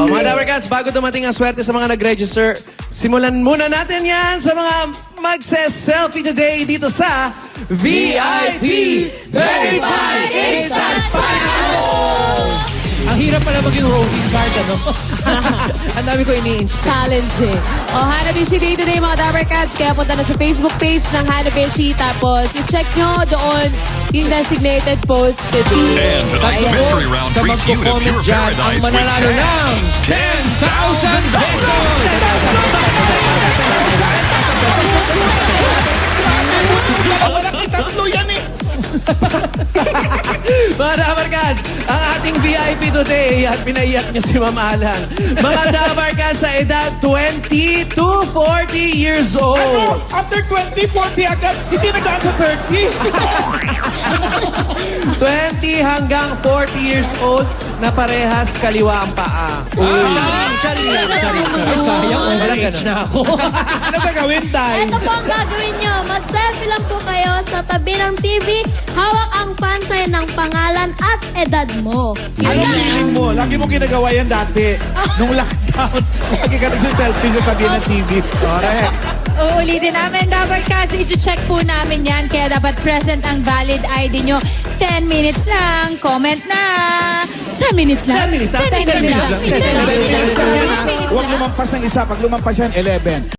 Mga Dabber Cats, bago dumating ang swerte sa mga nag-register, simulan muna natin yan sa mga magse-selfie today dito sa VIP Verified Instant Final! Ang hirap pala maging roving guard, ano? Ang dami ko ini-insta. Challenge eh. O, Hanabishi Day today mga Dabber Cats. Kaya punta na sa Facebook page ng Hanabishi. Tapos, i-check nyo doon yung designated post today. And tonight's Ayan. mystery round Sa treats you to magko-comment pure dyan, ang paradise with mananalo ng Tatlo yan eh! Mga Dabber Cats, ang ating VIP today at pinaiyak niya si Ma'am Alang. Mga Dabber Cats sa edad 20 to 40 years old. Ano? After 20, 40 agad, hindi nagdaan sa 30. 20 hanggang 40 years old na parehas kaliwa ang paa. Sayang, Walang age ganun. na ako. Ano gagawin, Tay? Ito po ang gagawin nyo. Mag-selfie lang po kayo sa tabi ng TV. Hawak ang fan sign ng pangalan at edad mo. Yun Anong lang. feeling mo? Lagi mo ginagawa yan dati. Nung lockdown, lagi ka nagsiselfie sa tabi ng TV. Correct. Uulitin namin, Dabber Cats. I-check po namin yan. Kaya dapat present ang valid ID nyo. 10 minutes lang. Comment na. 10 minutes lang. 10 minutes lang. 10 minutes lang. 10 minutes lang. 10 minutes lang. Huwag lumampas ng isa. Pag lumampas yan, 11.